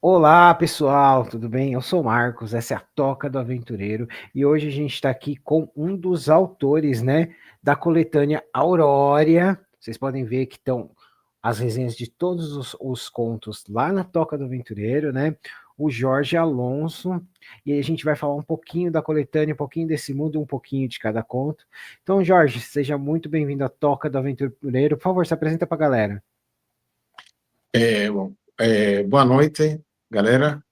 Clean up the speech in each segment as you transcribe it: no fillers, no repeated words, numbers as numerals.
Olá, pessoal, tudo bem? Eu sou o Marcos, essa é a Toca do Aventureiro e hoje a gente está aqui com um dos autores, né, da coletânea Aurória. Vocês podem ver que estão as resenhas de todos os contos lá na Toca do Aventureiro, né? O Jorge Alonso, e aí a gente vai falar um pouquinho da coletânea, um pouquinho desse mundo, um pouquinho de cada conto. Então, Jorge, seja muito bem-vindo à Toca do Aventureiro. Por favor, se apresenta para a galera. Boa noite, galera.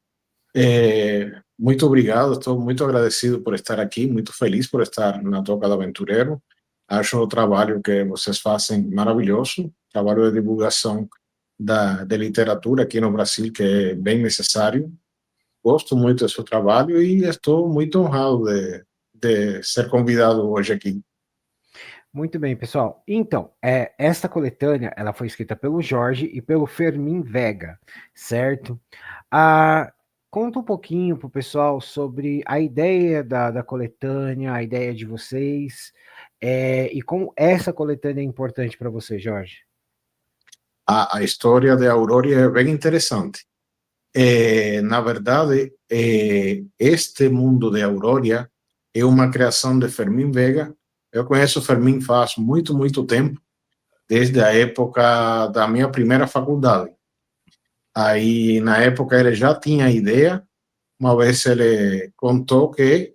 Muito obrigado, estou muito agradecido por estar aqui, muito feliz por estar na Toca do Aventureiro. Acho o trabalho que vocês fazem maravilhoso, trabalho de divulgação de literatura aqui no Brasil, que é bem necessário. Gosto muito do seu trabalho e estou muito honrado de ser convidado hoje aqui. Muito bem, pessoal. Então, esta coletânea, ela foi escrita pelo Jorge e pelo Fermin Vega, certo? Ah, conta um pouquinho para o pessoal sobre a ideia da coletânea, a ideia de vocês, e como essa coletânea é importante para você, Jorge. A história de Aurora é bem interessante. Na verdade, este mundo de Aurora é uma criação de Fermín Vega. Eu conheço Fermín faz muito, muito tempo, desde a época da minha primeira faculdade. Aí, na época, ele já tinha a ideia. Uma vez ele contou que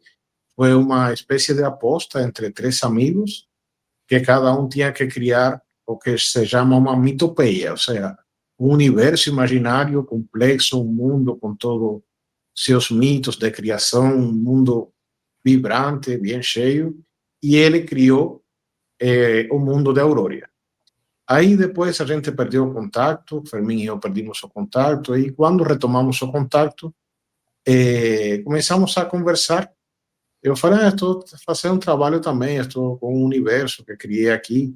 foi uma espécie de aposta entre três amigos, que cada um tinha que criar o que se chama uma mitopeia, ou seja, um universo imaginário complexo, um mundo com todos seus mitos de criação, um mundo vibrante, bem cheio, e ele criou o mundo da Aurora. Aí depois a gente perdeu o contato, Fermín e eu perdimos o contato, e quando retomamos o contato, começamos a conversar. Eu falei, estou fazendo um trabalho também, estou com um universo que criei aqui.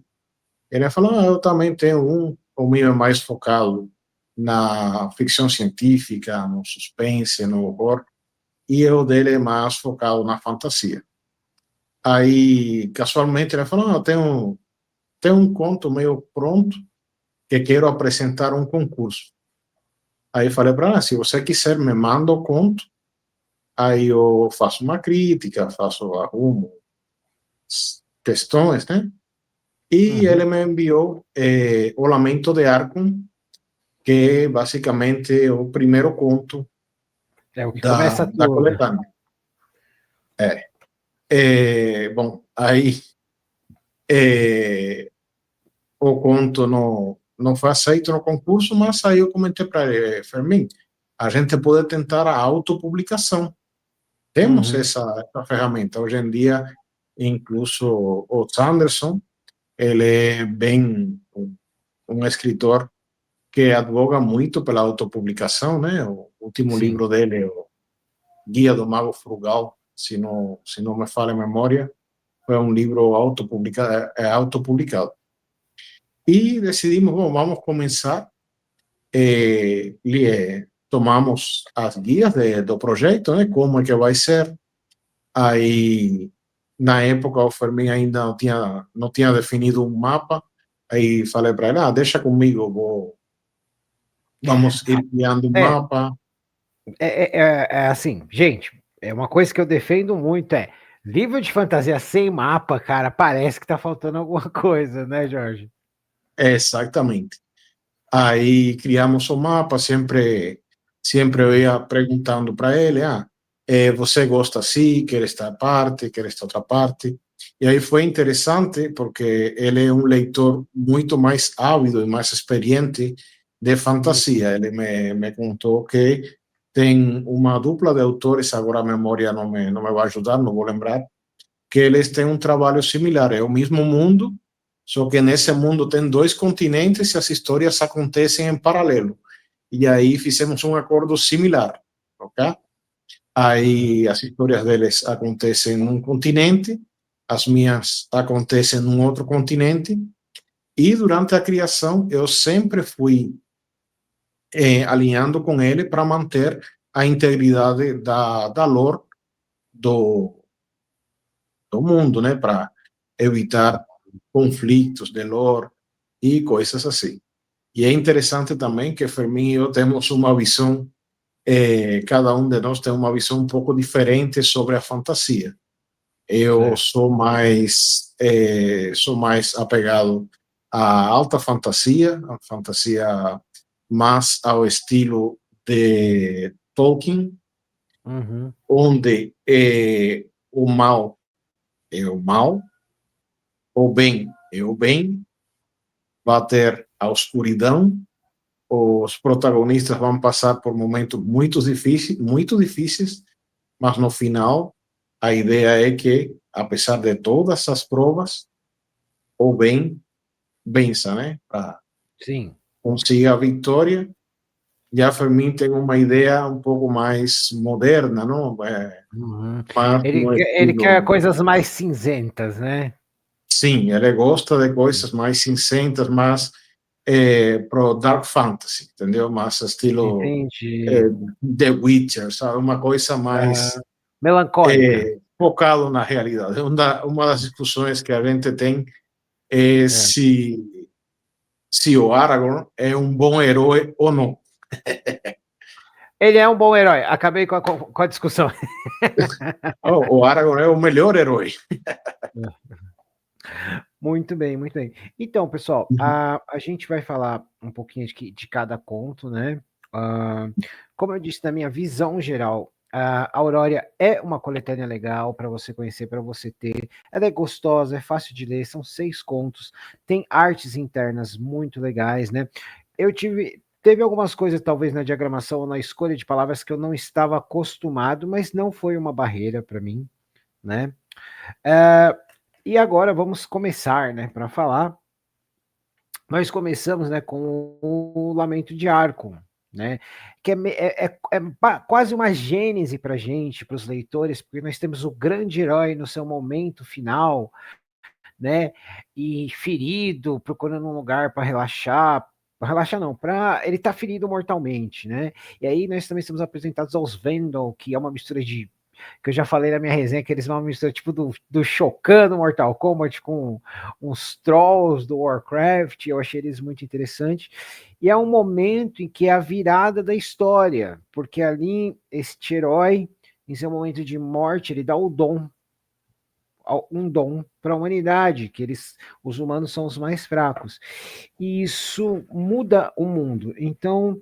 Ele falou, eu também tenho um, o meu é mais focado na ficção científica, no suspense, no horror, e o dele é mais focado na fantasia. Aí, casualmente, ele falou, tenho um conto meio pronto que quero apresentar um concurso. Aí eu falei para ela, se você quiser, me manda o conto, aí eu faço uma crítica, arrumo questões, né? E ele Uhum. me enviou O Lamento de Arkham, que é basicamente o primeiro conto É o que começa da tudo. coletânea. Bom, aí é, o conto não foi aceito no concurso, mas aí eu comentei para ele, Fermín, a gente pode tentar a autopublicação. Temos Uhum. essa ferramenta. Hoje em dia, incluso o Sanderson, ele é bem um escritor que advoga muito pela autopublicação, né? O último Sim. livro dele, o Guia do Mago Frugal, se não me falha a memória, foi um livro autopublicado. E decidimos, bom, vamos começar. Tomamos as guias do projeto, né? Como é que vai ser. Aí, na época, o Fermín ainda não tinha definido um mapa. Aí falei para ele, deixa comigo, vamos ir criando um É, mapa. é assim, gente, é uma coisa que eu defendo muito, livro de fantasia sem mapa, cara, parece que tá faltando alguma coisa, né, Jorge? Exatamente. Aí criamos o mapa, sempre eu ia perguntando para ele, você gosta assim, quer esta parte, quer esta outra parte? E aí foi interessante porque ele é um leitor muito mais ávido e mais experiente de Uhum. fantasia. Ele me contou que tem uma dupla de autores, agora a memória não me vai ajudar, não vou lembrar, que eles têm um trabalho similar, é o mesmo mundo, só que nesse mundo tem dois continentes e as histórias acontecem em paralelo. E aí fizemos um acordo similar, ok? Uhum. Aí as histórias deles acontecem num continente, as minhas acontecem num outro continente, e durante a criação eu sempre fui alinhando com ele para manter a integridade da lore do, do mundo, né? Para evitar conflitos de lore e coisas assim. E é interessante também que Fermín e eu temos uma visão cada um de nós tem uma visão um pouco diferente sobre a fantasia. Eu Certo. sou mais apegado à alta fantasia, a fantasia mais ao estilo de Tolkien, Uhum. onde o mal é o mal, o bem é o bem, vai ter a escuridão, os protagonistas vão passar por momentos muito difíceis, mas no final a ideia é que, apesar de todas as provas, o bem vença, né? Para Sim. conseguir a vitória. Já Fermin tem uma ideia um pouco mais moderna, não? Uhum. Mais no Ele quer estilo. coisas mais cinzentas, né? Sim, ele gosta de coisas mais cinzentas, mais pro Dark Fantasy, entendeu? Mais estilo Entendi. é, The Witcher, sabe? Uma coisa mais Melancólica. focado na realidade. Uma das discussões que a gente tem é É. se o Aragorn é um bom herói ou não. Ele é um bom herói. Acabei com a discussão. O Aragorn é o melhor herói. Muito bem, muito bem. Então, pessoal, Uhum. a gente vai falar um pouquinho de cada conto, né? Ah, como eu disse, na minha visão geral, a Aurora é uma coletânea legal para você conhecer, para você ter. Ela é gostosa, é fácil de ler, são 6 contos, tem artes internas muito legais, né? Teve algumas coisas, talvez, na diagramação ou na escolha de palavras que eu não estava acostumado, mas não foi uma barreira para mim, né? É, e agora vamos começar, né, para falar. Nós começamos, né, com o Lamento de Arco, né, que quase uma gênese para gente, para os leitores, porque nós temos o grande herói no seu momento final, né, e ferido, procurando um lugar para relaxar não, para ele tá ferido mortalmente, né? E aí nós também estamos apresentados aos Vendel, que é uma mistura de que eu já falei na minha resenha, que eles são uma mistura tipo do Shokan do Mortal Kombat com uns trolls do Warcraft, eu achei eles muito interessantes. E é um momento em que é a virada da história, porque ali este herói, em seu momento de morte, ele dá o dom, um dom para a humanidade, que os humanos são os mais fracos. E isso muda o mundo. Então,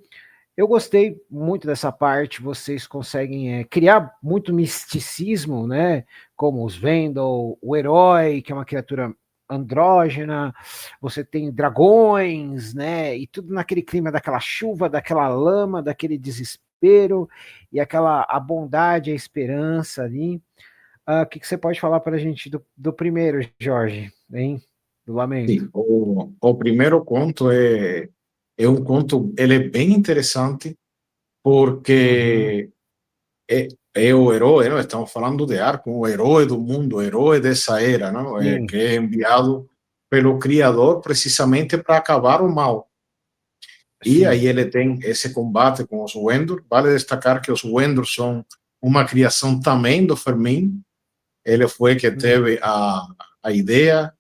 eu gostei muito dessa parte. Vocês conseguem criar muito misticismo, né? Como os Vendel, o herói, que é uma criatura andrógena, você tem dragões, né? E tudo naquele clima daquela chuva, daquela lama, daquele desespero e aquela a bondade, a esperança ali. O que você pode falar para a gente do primeiro, Jorge, hein? Do Lamento. Sim, o primeiro conto é um conto, ele é bem interessante Uhum, porque é o herói, não? Estamos falando de Arco, o herói do mundo, o herói dessa era, não? sim. Que é enviado pelo Criador precisamente para acabar o mal. E Sim. aí ele tem esse combate com os Wendor. Vale destacar que os Wendor são uma criação também do Fermin. Ele foi que Hum, teve a ideia.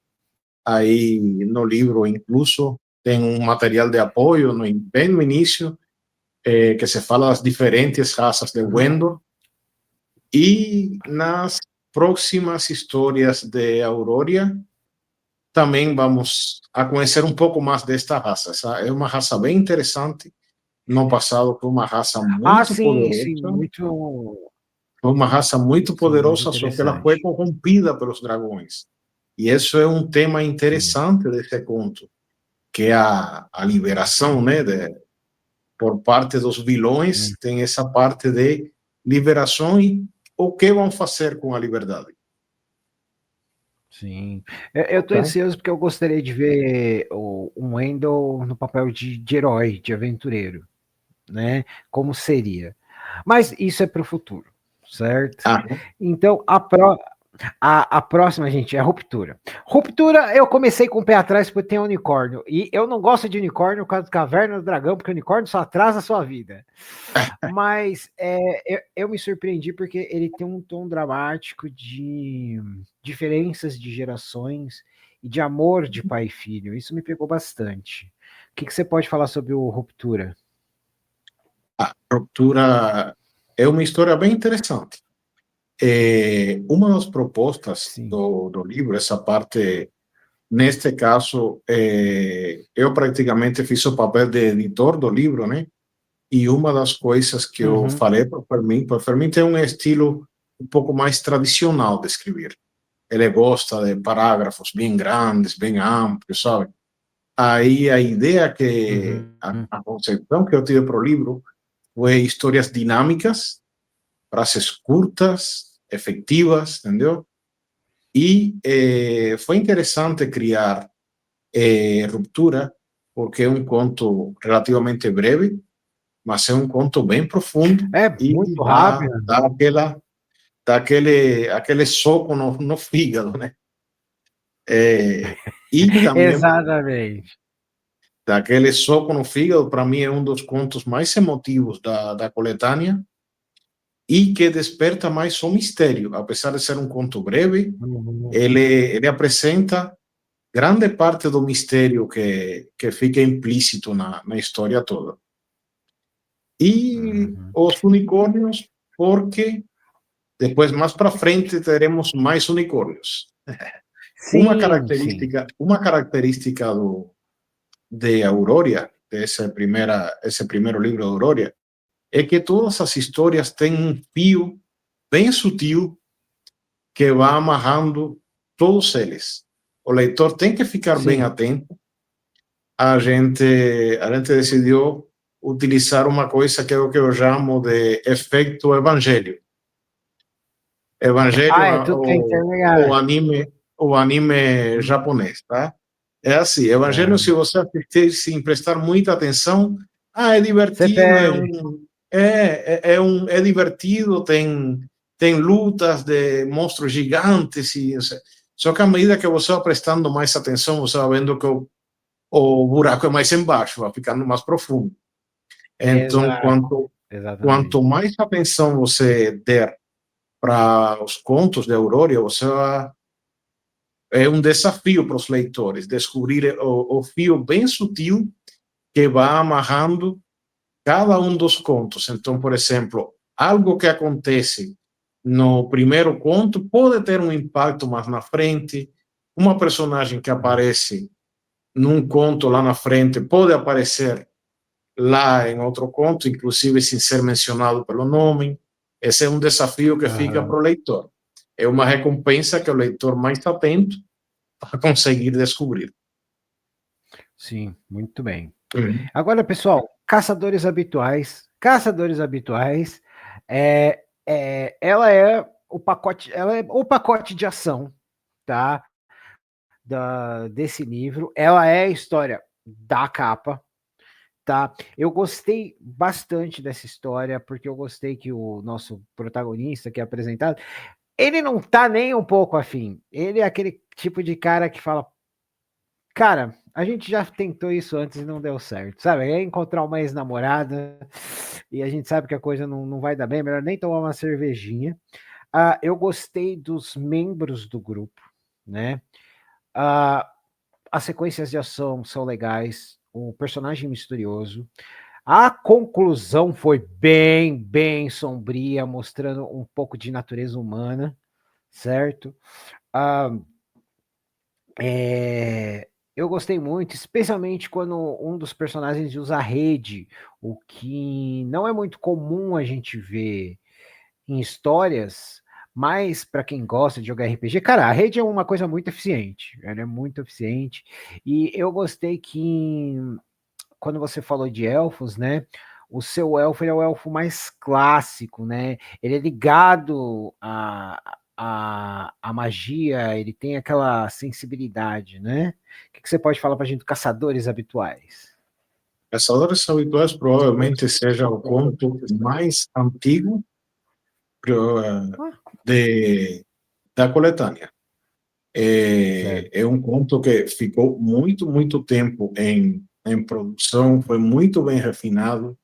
Aí no livro, incluso, tem um material de apoio bem no início, que se fala das diferentes raças de uhum. Wendor. E nas próximas histórias de Aurora, também vamos a conhecer um pouco mais desta raça. Essa é uma raça bem interessante. No passado foi uma raça muito Sim, poderosa, muito, foi uma raça muito sim, muito poderosa, só que ela foi interessante. corrompida pelos dragões. E isso é um tema Sim. interessante desse conto, que é a liberação, né, por parte dos Hum, vilões, tem essa parte de liberação e o que vão fazer com a liberdade. sim. Eu tô Ok? ansioso porque eu gostaria de ver um Wendell no papel de herói, de aventureiro, né? Como seria. Mas isso é para o futuro, certo? Ah, Então, a próxima, gente, é a Ruptura. Ruptura, eu comecei com o pé atrás porque tem unicórnio. E eu não gosto de unicórnio por causa do Caverna do Dragão, porque o unicórnio só atrasa a sua vida. Mas eu me surpreendi porque ele tem um tom dramático de diferenças de gerações e de amor de pai e filho. Isso me pegou bastante. O que você pode falar sobre o Ruptura? A Ruptura é uma história bem interessante. Uma das propostas Sim. do livro, essa parte, neste caso, eu praticamente fiz o papel de editor do livro, né? E uma das coisas que eu Uhum. falei para o Fermin tem um estilo um pouco mais tradicional de escrever. Ele gosta de parágrafos bem grandes, bem amplos, sabe? Aí a ideia que, Uhum. a concepção que eu tive para o livro foi histórias dinâmicas, frases curtas, efectivas, entendeu? E foi interessante criar Ruptura, porque é um conto relativamente breve, mas é um conto bem profundo É e muito rápido. dá aquele soco no fígado, né? E também Exatamente. dá aquele soco no fígado, para mim é um dos contos mais emotivos da coletânea e que desperta mais o mistério, apesar de ser um conto breve, Uhum. ele apresenta grande parte do mistério que fica implícito na história toda. E Uhum. os unicórnios, porque depois, mais para frente, teremos mais unicórnios. Sim, sim. Uma característica de Aurora, esse primeiro livro de Aurora, é que todas as histórias têm um fio bem sutil que vai amarrando todos eles. O leitor tem que ficar bem Sim. atento. A gente decidiu utilizar uma coisa que é o que eu chamo de efeito evangelho. Evangelho, Ah, é tudo que é o interligado. anime, o anime japonês, tá? É assim, Evangelho, se Aham. você assistir sem prestar muita atenção, é Você divertido, perde. é divertido, tem lutas de monstros gigantes, só que à medida que você vai prestando mais atenção, você vai vendo que o buraco é mais embaixo, vai ficando mais profundo. Então, Exato. quanto Exatamente. mais atenção você der para os contos de Aurora, você vai é um desafio para os leitores descobrir o fio bem sutil que vai amarrando cada um dos contos. Então, por exemplo, algo que acontece no primeiro conto pode ter um impacto mais na frente. Uma personagem que aparece num conto lá na frente pode aparecer lá em outro conto, inclusive sem ser mencionado pelo nome. Esse é um desafio que fica Aham. para o leitor. É uma recompensa que o leitor mais atento vai conseguir descobrir. Sim, muito bem. Uhum. Agora, pessoal, caçadores habituais. Caçadores habituais, ela é o pacote de ação, tá? Desse livro. Ela é a história da capa, tá? Eu gostei bastante dessa história, porque eu gostei que o nosso protagonista que é apresentado, ele não tá nem um pouco afim. Ele é aquele tipo de cara que fala, cara, a gente já tentou isso antes e não deu certo, sabe? É encontrar uma ex-namorada e a gente sabe que a coisa não vai dar bem, melhor nem tomar uma cervejinha. Eu gostei dos membros do grupo, né? Ah, as sequências de ação são legais, o personagem misterioso. A conclusão foi bem sombria, mostrando um pouco de natureza humana, certo? Ah, eu gostei muito, especialmente quando um dos personagens usa a rede, o que não é muito comum a gente ver em histórias, mas para quem gosta de jogar RPG, cara, a rede é uma coisa muito eficiente, ela é muito eficiente, e eu gostei que quando você falou de elfos, né? O seu elfo é o elfo mais clássico, né? Ele é ligado à magia, ele tem aquela sensibilidade, né? O que você pode falar para a gente de caçadores habituais? Caçadores Habituais provavelmente seja o conto mais antigo Ah, da coletânea. certo. É um conto que ficou muito tempo em produção, foi muito bem refinado,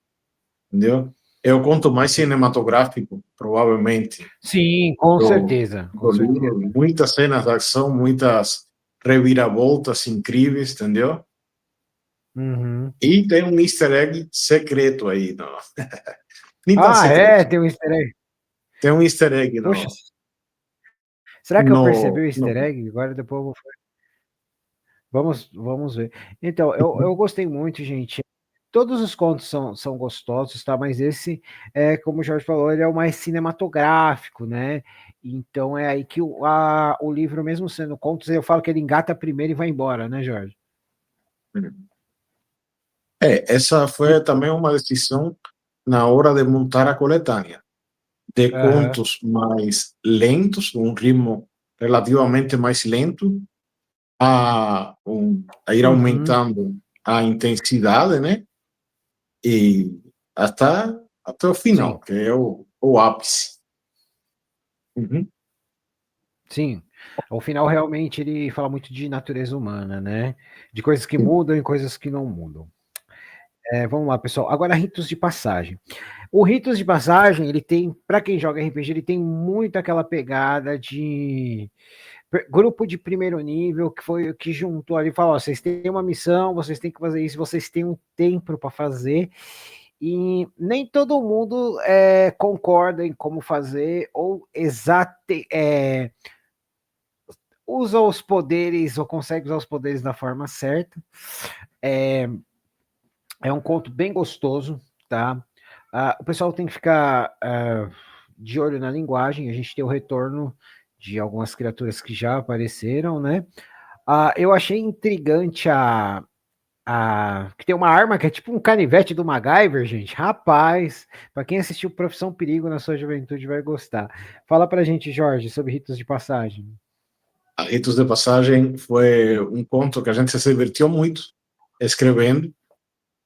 entendeu? É o conto mais cinematográfico, provavelmente, Sim, com do, certeza, com do livro. certeza. Muitas cenas de ação, muitas reviravoltas incríveis, entendeu? Uhum. E tem um easter egg secreto aí, não. Nem tão Ah, é? secreto. Tem um easter egg. Tem um easter egg Poxa, no, será que eu percebi no, o no... easter egg? Agora depois eu vou... Vamos ver. Então, eu gostei muito, gente. Todos os contos são gostosos, tá? Mas esse, como o Jorge falou, ele é o mais cinematográfico, né? Então é aí que o livro, mesmo sendo contos, eu falo que ele engata primeiro e vai embora, né, Jorge? Essa E- foi também uma decisão na hora de montar a coletânea, de Aham. contos mais lentos, um ritmo relativamente mais lento, a ir Uhum. aumentando a intensidade, né? E até o final, Sim, que é o ápice. Uhum. sim. O final realmente ele fala muito de natureza humana, né? De coisas que mudam e coisas que não mudam. Vamos lá, pessoal. Agora, ritos de passagem. O Ritos de Passagem, ele tem, para quem joga RPG, ele tem muito aquela pegada de grupo de primeiro nível, que foi o que juntou ali, falou, ó, vocês têm uma missão, vocês têm que fazer isso, vocês têm um tempo para fazer, e nem todo mundo concorda em como fazer, ou usa os poderes, ou consegue usar os poderes da forma certa. É um conto bem gostoso, tá? O pessoal tem que ficar de olho na linguagem. A gente tem o retorno de algumas criaturas que já apareceram, né? Eu achei intrigante que tem uma arma que é tipo um canivete do MacGyver, gente. Rapaz, para quem assistiu Profissão Perigo na sua juventude vai gostar. Fala pra gente, Jorge, sobre ritos de passagem. A Ritos de Passagem foi um conto que a gente se divertiu muito escrevendo.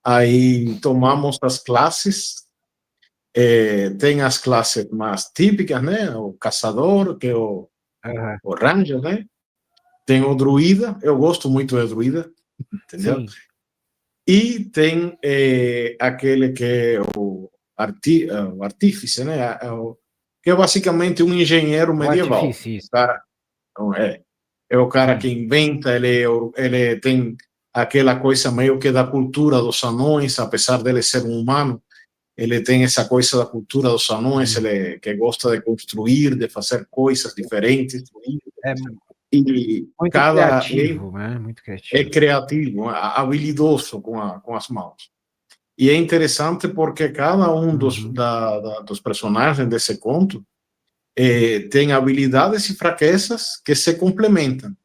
Aí tomamos as classes. Tem as classes mais típicas, né? O caçador, que é Uhum. o ranger, né? Tem o druida, eu gosto muito do druida, entendeu? Sim, E tem aquele que é o artífice, né? Que é basicamente um engenheiro o medieval. artifício, O isso. cara é o cara que Sim. inventa, ele tem aquela coisa meio que da cultura dos anões, apesar dele ser um humano, ele tem essa coisa da cultura dos anões, Uhum. ele que gosta de construir, de fazer coisas diferentes, É e muito cada criativo, né? Muito é criativo. criativo, habilidoso com as mãos. E é interessante porque cada um Uhum. dos personagens desse conto tem habilidades e fraquezas que se complementam.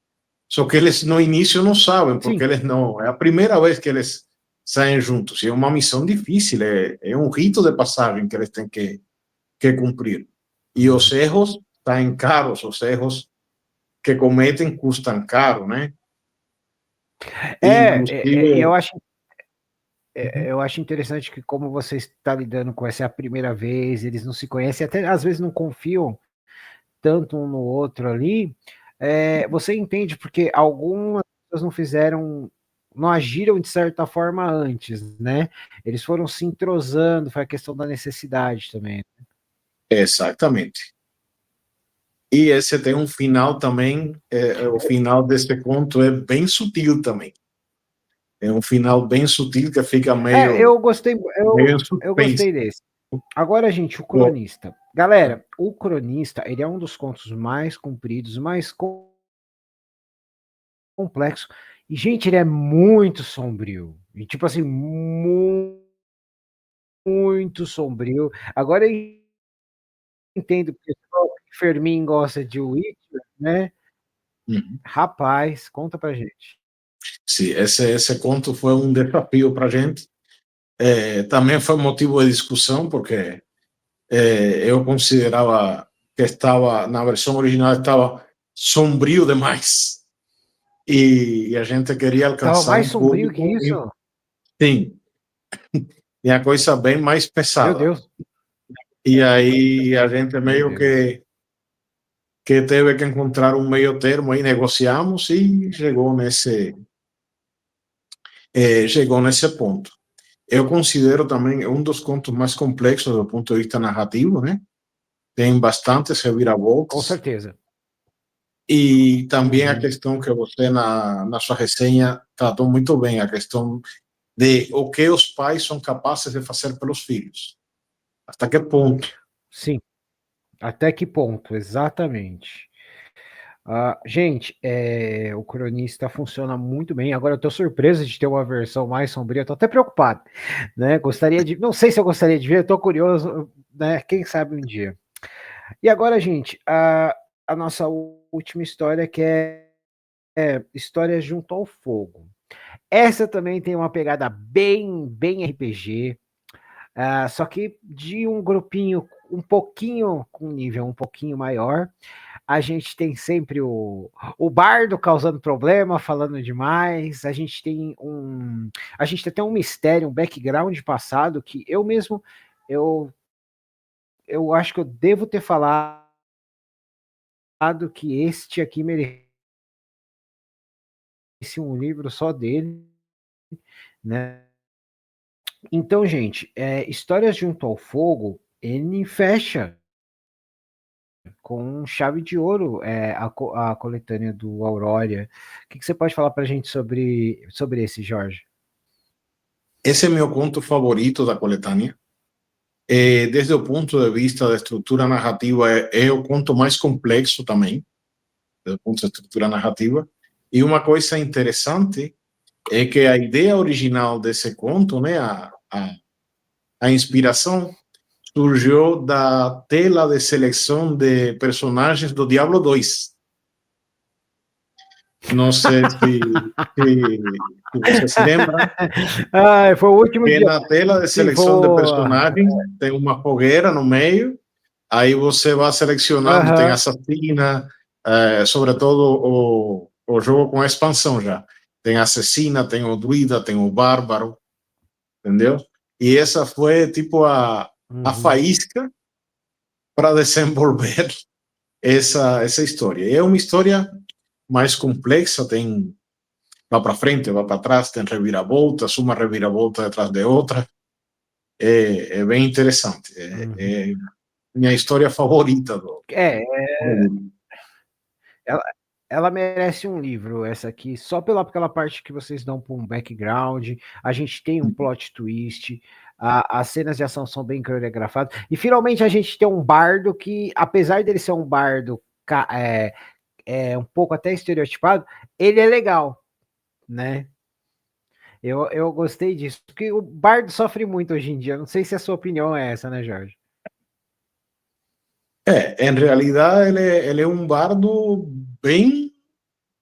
Só que eles no início não sabem, porque Sim. eles não. É a primeira vez que eles saem juntos. E é uma missão difícil, é um rito de passagem que eles têm que cumprir. E os Uhum. erros saem caros, os erros que cometem custam caro, né? Eu Inclusive. acho, eu acho interessante que como você está lidando com essa é a primeira vez, eles não se conhecem, até às vezes não confiam tanto um no outro ali, você entende porque algumas pessoas não fizeram, não agiram de certa forma antes, né? Eles foram se entrosando, foi a questão da necessidade também. Exatamente. E esse tem um final também, o final desse conto é bem sutil também. É um final bem sutil que fica Eu gostei, meio eu suspense. gostei desse. Agora, gente, o cronista. Galera, o cronista, ele é um dos contos mais compridos, mais complexo. E, gente, ele é muito sombrio. E, tipo assim, muito sombrio. Agora eu entendo porque o Fermin gosta de Witcher, né? Uhum. Rapaz, conta pra gente. Sim, esse conto foi um desafio para a gente. Também foi motivo de discussão, porque eu considerava que estava, na versão original, estava sombrio demais. E a gente queria Tava alcançar mais um sombrio que público, isso? sim, e a coisa bem mais Meu pesada. Deus, E aí a gente meu meio Deus. que teve que encontrar um meio termo, aí negociamos e chegou nesse ponto. Eu considero também um dos contos mais complexos do ponto de vista narrativo, né? Tem bastantes Com reviravoltas. certeza. E também a Uhum. questão que você, na sua resenha, tratou muito bem, a questão de o que os pais são capazes de fazer pelos filhos. Até que ponto? Sim, até que ponto, exatamente. Gente, o Cronista funciona muito bem. Agora eu tô surpreso de ter uma versão mais sombria, tô até preocupado, né? Gostaria de, não sei se eu gostaria de ver, eu tô curioso, né? Quem sabe um dia. E agora, gente, a nossa última história que é História Junto ao Fogo. Essa também tem uma pegada bem RPG, só que de um grupinho um pouquinho, com um nível um pouquinho maior. A gente tem sempre o bardo causando problema, falando demais. A gente tem até um mistério, um background passado que eu mesmo, eu, eu acho que eu devo ter falado que este aqui merecia um livro só dele, né? Então, gente, Histórias Junto ao Fogo, ele fecha com chave de ouro a coletânea do Aurora. O que você pode falar para a gente sobre esse, Jorge? Esse é meu conto favorito da coletânea. Desde o ponto de vista da estrutura narrativa, é o conto mais complexo também, do ponto de estrutura narrativa. E uma coisa interessante é que a ideia original desse conto, né, a inspiração, surgiu da tela de seleção de personagens do Diablo 2. Não sei se você se lembra. Foi o último Que dia. na tela de Sim, seleção de personagens tem uma fogueira no meio, aí você vai selecionando, tem assassina, sobretudo o jogo com a expansão já. Tem assassina, tem o druida, tem o bárbaro, entendeu? E essa foi tipo a faísca para desenvolver essa história. É uma história mais complexa, tem vai para frente, vai para trás, tem reviravoltas, uma reviravolta detrás de outra. É bem interessante. É minha história favorita ela, ela merece um livro, essa aqui, só pela parte que vocês dão para um background. A gente tem um plot twist, as cenas de ação são bem coreografadas. E finalmente a gente tem um bardo que, apesar dele ser um bardo um pouco até estereotipado, ele é legal, né? Eu gostei disso, porque o bardo sofre muito hoje em dia. Não sei se a sua opinião é essa, né, Jorge? em realidade, ele é um bardo bem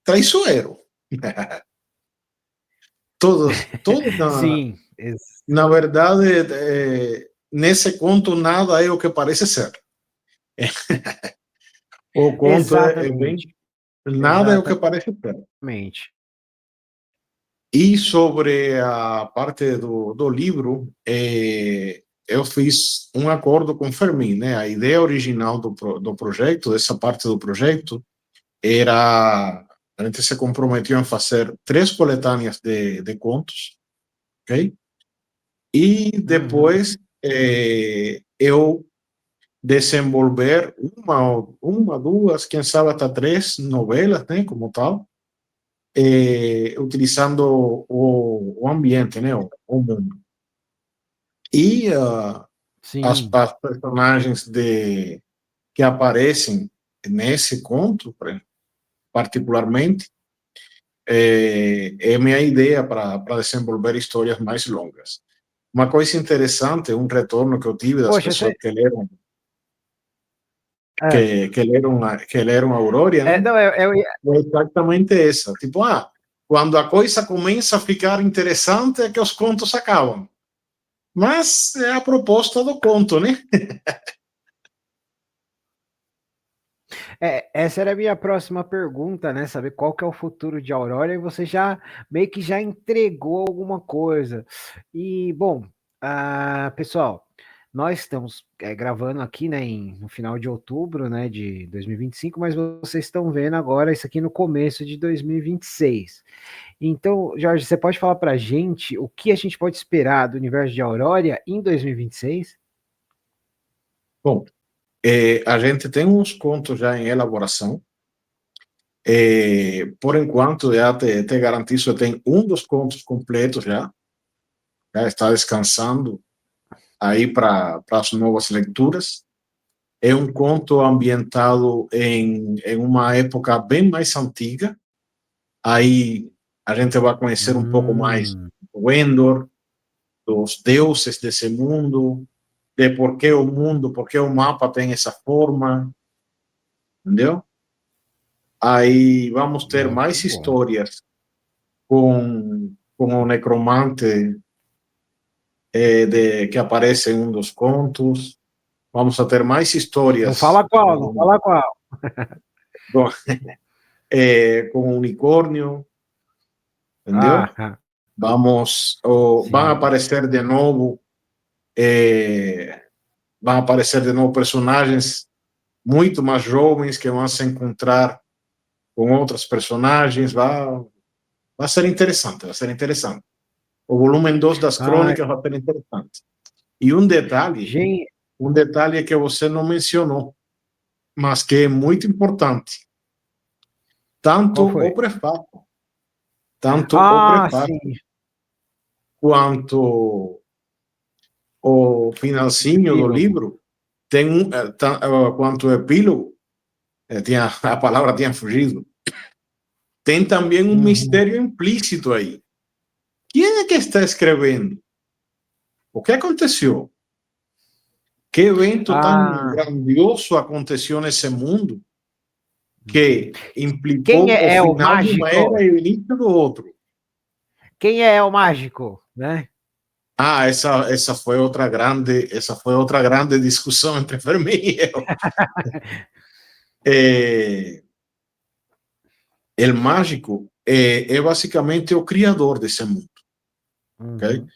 traiçoeiro. Todos Sim, na verdade, nesse conto, nada é o que parece ser. O conto é bem. exatamente. Nada é o que parece ser. Exatamente. E sobre a parte do livro, eu fiz um acordo com Fermin, né? A ideia original do projeto, dessa parte do projeto, era a gente se comprometeu a fazer 3 coletâneas de contos, ok? E depois eu desenvolver uma, duas, quem sabe até 3 novelas, né? Como tal, utilizando o ambiente, né? O mundo. E Sim. as personagens que aparecem nesse conto, particularmente, é minha ideia para desenvolver histórias mais longas. Uma coisa interessante, um retorno que eu tive das Poxa, pessoas que leram que leram Aurora, né? não, É exatamente essa. Tipo, quando a coisa começa a ficar interessante é que os contos acabam. Mas é a proposta do conto, né? essa era a minha próxima pergunta, né? Saber qual que é o futuro de Aurora, e você já meio que já entregou alguma coisa. E, bom, pessoal, nós estamos gravando aqui, né, no final de outubro, né, de 2025, mas vocês estão vendo agora isso aqui no começo de 2026. Então, Jorge, você pode falar para a gente o que a gente pode esperar do universo de Aurora em 2026? Bom, a gente tem uns contos já em elaboração. Por enquanto, já te garantizo, tem um dos contos completos já. está descansando aí para as novas leituras. É um conto ambientado em uma época bem mais antiga. Aí a gente vai conhecer um pouco mais do Endor, dos deuses desse mundo, de por que o mapa tem essa forma, entendeu? Aí vamos ter Muito mais bom. histórias com o necromante que aparece em um dos contos. Vamos a ter mais Não histórias fala qual, não fala qual. com, com o unicórnio, entendeu? Ah, Van a sim. aparecer de novo, vão aparecer de novo personagens muito mais jovens que vão se encontrar com outros personagens. Vai ser interessante, vai ser interessante. O volume 2 das Ah, crônicas vai ser interessante. E gente, um detalhe que você não mencionou, mas que é muito importante. Tanto qual o foi? prefácio, tanto o Ah, sim. prefácio quanto o finalzinho do Epílogo. livro tem quanto o epílogo, a palavra tinha fugido, tem também um Uhum. mistério implícito aí. Quem é que está escrevendo? O que aconteceu? Que evento tão Ah, grandioso aconteceu nesse mundo que quem implicou o é o final de uma mágico? era e o início do outro? Quem é o mágico, né? Ah, essa foi outra grande discussão entre Fermi e eu. É, o mágico é basicamente o criador desse mundo, ok? Uhum.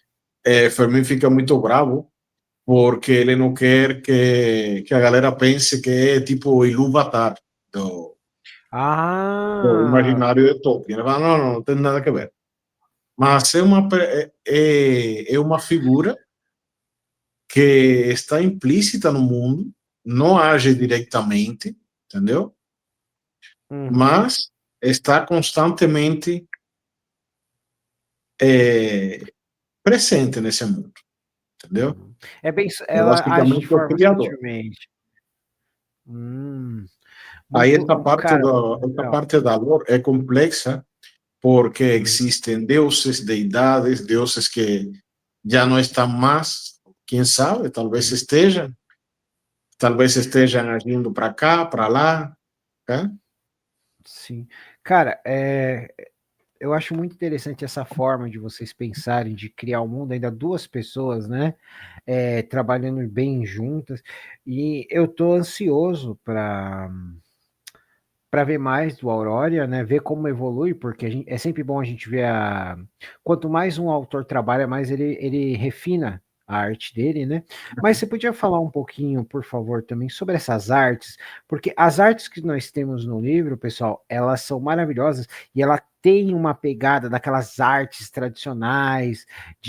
Fermi fica muito bravo porque ele não quer que a galera pense que é tipo o Ilúvatar do Ah, imaginário de Tolkien. Ele fala, não, não, não tem nada a ver. Mas é uma figura que está implícita no mundo, não age diretamente, entendeu? uhum. Mas está constantemente é, presente nesse mundo, entendeu? Uhum. É Ela age de basicamente o forma criador. sutilmente. Hum, Aí cara, essa legal. parte da lore é complexa porque Uhum. existem deuses, deidades, deuses que já não estão mais, quem sabe, talvez estejam agindo para cá, para lá, tá? Sim. Cara, eu acho muito interessante essa forma de vocês pensarem de criar o mundo, ainda duas pessoas, né? Trabalhando bem juntas. E eu tô ansioso para ver mais do Aurora, né? Ver como evolui, porque é sempre bom a gente ver quanto mais um autor trabalha, mais ele refina a arte dele, né? Mas você podia falar um pouquinho, por favor, também sobre essas artes, porque as artes que nós temos no livro, pessoal, elas são maravilhosas e ela tem uma pegada daquelas artes tradicionais,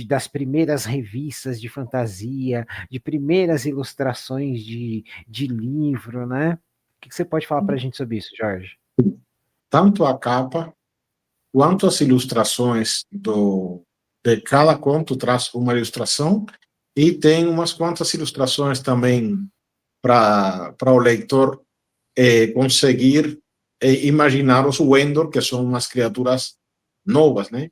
das primeiras revistas de fantasia, de primeiras ilustrações de livro, né? Que você pode falar para a gente sobre isso, Jorge? Tanto a capa quanto as ilustrações de cada conto traz uma ilustração e tem umas quantas ilustrações também para o leitor conseguir imaginar os Wendor, que são umas criaturas novas, né?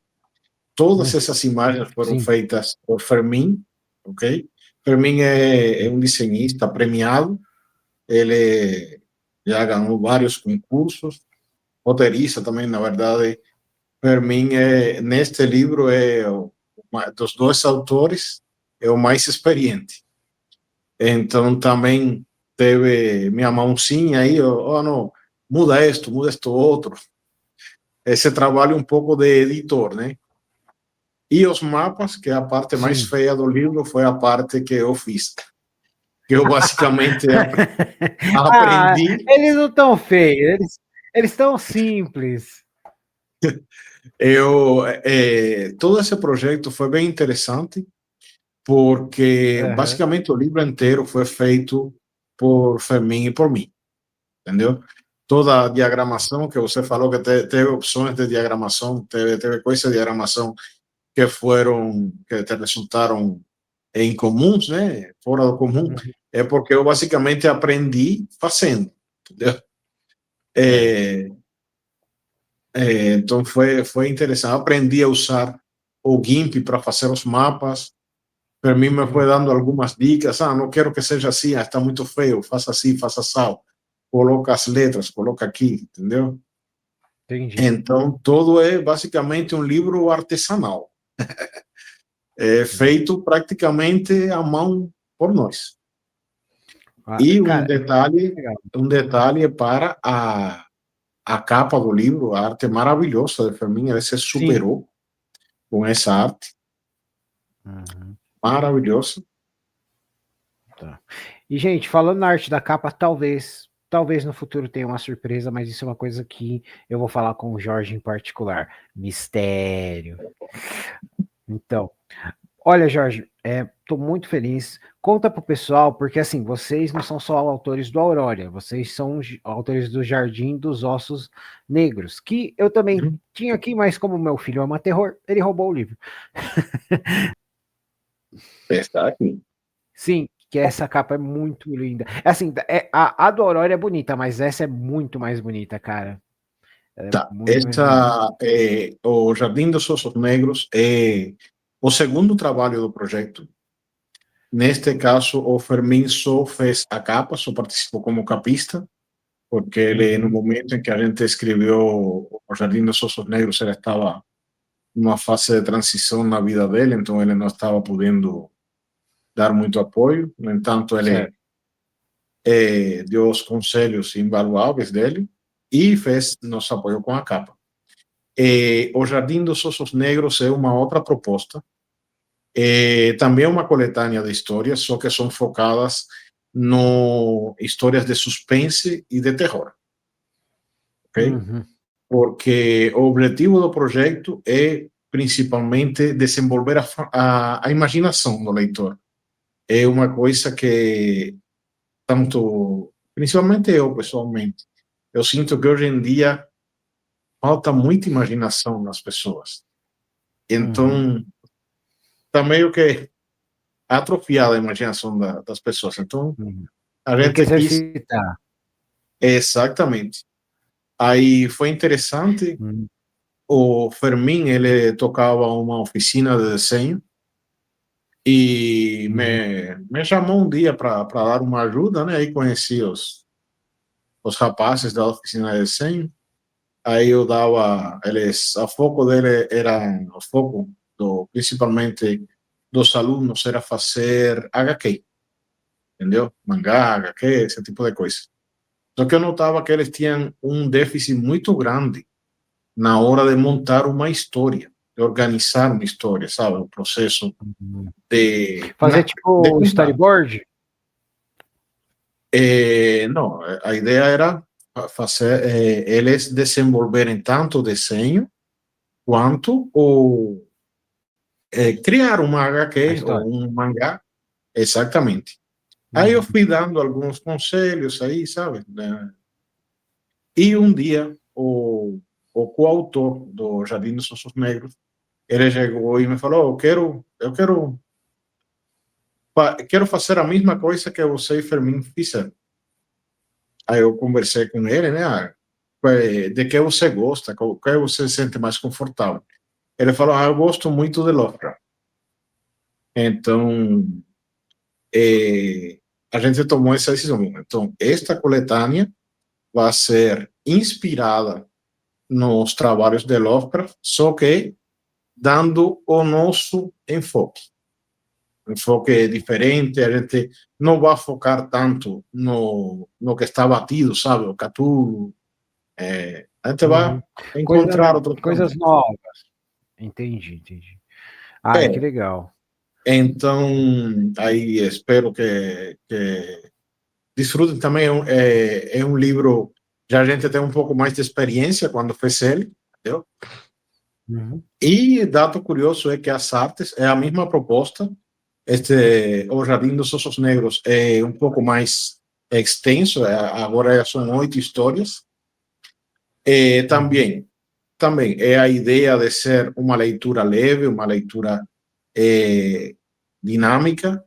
Todas essas imagens foram Sim. feitas por Fermin, ok? Fermin é um desenhista premiado, ele já ganhou vários concursos, roteirista também, na verdade. Fermin, neste livro, dos dois autores, é o mais experiente. Então, também teve minha mãozinha aí, oh, não, muda isto outro. Esse trabalho um pouco de editor, né? E os mapas, que é a parte mais Sim. feia do livro, foi a parte que eu fiz. Que eu basicamente Ah, aprendi. eles não estão feios, eles estão simples. Todo esse projeto foi bem interessante, porque Aham. basicamente o livro inteiro foi feito por Fermin e por mim, entendeu? Toda a diagramação que você falou que teve opções de diagramação, teve coisa de diagramação que te resultaram incomuns, né? Fora do comum, é porque eu basicamente aprendi fazendo, entendeu? Então foi interessante. Aprendi a usar o GIMP para fazer os mapas. Para mim me foi dando algumas dicas. Não quero que seja assim, está muito feio, faça assim, faça sal. Coloca as letras, coloca aqui, entendeu? Entendi. Então, todo é basicamente um livro artesanal. É feito praticamente à mão por nós. E Cara, legal. um detalhe para a capa do livro, a arte maravilhosa de Fermín, ele se Sim. superou com essa arte maravilhosa. Tá. E, gente, falando na arte da capa, talvez no futuro tenha uma surpresa, mas isso é uma coisa que eu vou falar com o Jorge em particular. Mistério. Então, olha, Jorge, tô muito feliz. Conta pro pessoal, porque assim, vocês não são só autores do Aurora, vocês são autores do Jardim dos Ossos Negros, que eu também tinha aqui, mas como meu filho ama terror, ele roubou o livro. Está aqui. Sim, que essa capa é muito linda. Assim, a do Aurora é bonita, mas essa é muito mais bonita, cara. Ela é Tá. muito mais bonita. O Jardim dos Ossos Negros é o segundo trabalho do projeto. Neste caso, o Fermín só fez a capa, só participou como capista, porque ele, no momento em que a gente escreveu o Jardim dos Ossos Negros, ele estava numa fase de transição na vida dele, então ele não estava podendo dar muito apoio. No entanto, ele Certo. deu os conselhos invaluáveis dele e fez nosso apoio com a capa. O Jardim dos Ossos Negros é uma outra proposta. Também é uma coletânea de histórias, só que são focadas no histórias de suspense e de terror. Ok? Porque o objetivo do projeto é principalmente desenvolver a imaginação do leitor. É uma coisa que tanto, principalmente eu pessoalmente, eu sinto que hoje em dia falta muita imaginação nas pessoas. Então, está meio que atrofiada a imaginação das pessoas. Então, a Tem que gente quis. exercitar. Exatamente. Aí foi interessante. O Fermín, ele tocava uma oficina de desenho e me chamou um dia para dar uma ajuda, né? Aí conheci os rapazes da oficina de desenho. Aí eu dava, o foco dele era, o foco principalmente dos alunos era fazer HQ, entendeu? Mangá, HQ, esse tipo de coisa. Só que eu notava que eles tinham um déficit muito grande na hora de montar uma história, de organizar uma história, sabe? O processo Fazer de tipo contar. storyboard? Não, a ideia era fazer eles desenvolverem tanto o desenho quanto criar uma A HQ história. ou um mangá, exatamente. Aí eu fui dando alguns conselhos aí, sabe? E um dia o coautor do Jardim dos Ossos Negros, ele chegou e me falou: quero fazer a mesma coisa que você e Fermín fizeram. Aí eu conversei com ele, né? De que você gosta? Qual que você se sente mais confortável? Ele falou: eu gosto muito de Lovecraft. Então, a gente tomou essa decisão. Então, esta coletânea vai ser inspirada nos trabalhos de Lovecraft, só que dando o nosso enfoque. Enfoque diferente, a gente não vai focar tanto no que está batido, sabe? O Cthulhu. A gente vai encontrar outros Coisas caminhos. novas. Entendi. Ai, que legal. Então, aí espero que desfrutem também. É um livro, já a gente tem um pouco mais de experiência quando fez ele, entendeu? E dado curioso é que as artes é a mesma proposta. O Jardim dos Ossos Negros é um pouco mais extenso, agora são 8 histórias. Também também é a ideia de ser uma leitura leve, uma leitura dinâmica.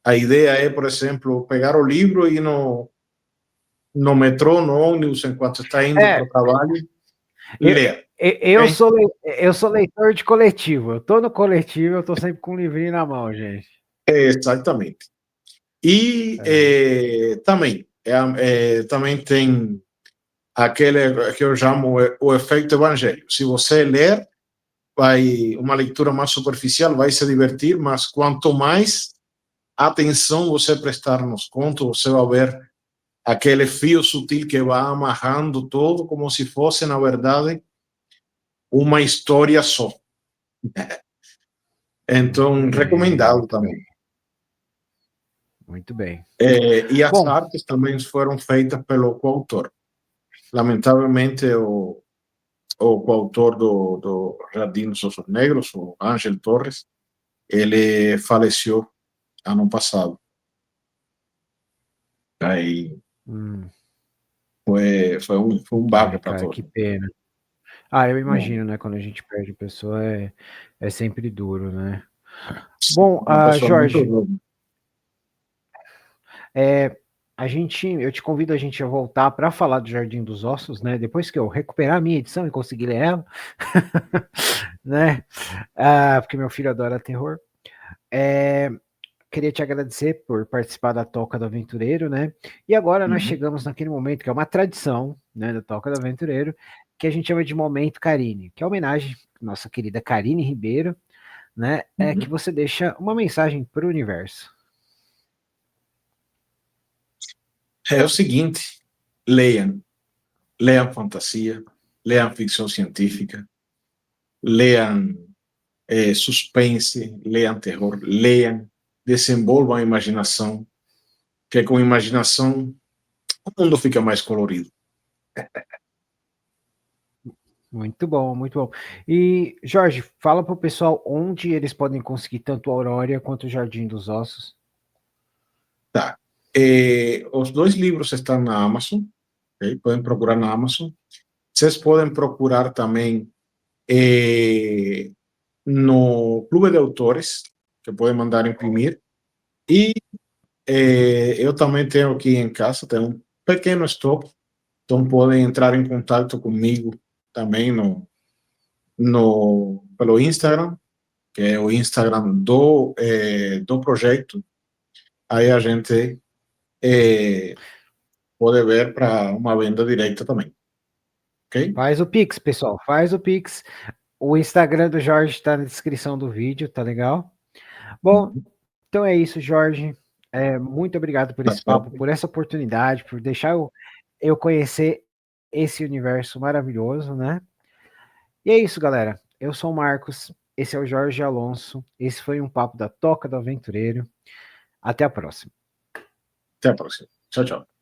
A ideia é, por exemplo, pegar o livro e no metrô, no ônibus, enquanto está indo para o trabalho, ler. Eu sou leitor de coletivo. Eu tô no coletivo, eu tô sempre com um livrinho na mão, gente. Exatamente. E também tem aquele que eu chamo o efeito evangelho. Se você ler, vai uma leitura mais superficial, vai se divertir, mas quanto mais atenção você prestar nos contos, você vai ver aquele fio sutil que vai amarrando todo, como se fosse, na verdade, uma história só. Então, recomendado também. Muito bem. E as artes também foram feitas pelo coautor. Lamentavelmente, o coautor do Jardim dos Ossos Negros, o Ángel Torres, ele faleceu ano passado. Aí foi um baque para todos. Que pena. Eu imagino, né? Quando a gente perde a pessoa, é sempre duro, né? Bom, Jorge, eu te convido a gente a voltar para falar do Jardim dos Ossos, né? Depois que eu recuperar a minha edição e conseguir ler ela, né? Porque meu filho adora terror. Queria te agradecer por participar da Toca do Aventureiro, né? E agora nós chegamos naquele momento que é uma tradição, né, da Toca do Aventureiro, que a gente chama de Momento Karine, que é homenagem à nossa querida Karine Ribeiro, né? Que você deixa uma mensagem para o universo. É o seguinte, leiam fantasia, leiam ficção científica, leiam suspense, leiam terror, desenvolvam a imaginação, que com imaginação o mundo fica mais colorido. Muito bom, muito bom. E, Jorge, fala para o pessoal onde eles podem conseguir tanto a Aurora quanto o Jardim dos Ossos. Tá. Os dois livros estão na Amazon, okay? Podem procurar na Amazon. Vocês podem procurar também no Clube de Autores, que podem mandar imprimir. E eu também tenho aqui em casa, tenho um pequeno estoque, então podem entrar em contato comigo também pelo Instagram, que é o Instagram do projeto. Aí a gente pode ver para uma venda direta também. Ok? Faz o Pix, pessoal, faz o Pix. O Instagram do Jorge está na descrição do vídeo, tá legal? Bom, então é isso, Jorge. Muito obrigado por esse papo, por essa oportunidade, por deixar eu conhecer esse universo maravilhoso, né? E é isso, galera. Eu sou o Marcos, esse é o Jorge Alonso, esse foi um papo da Toca do Aventureiro. Até a próxima. Até a próxima. Tchau, tchau.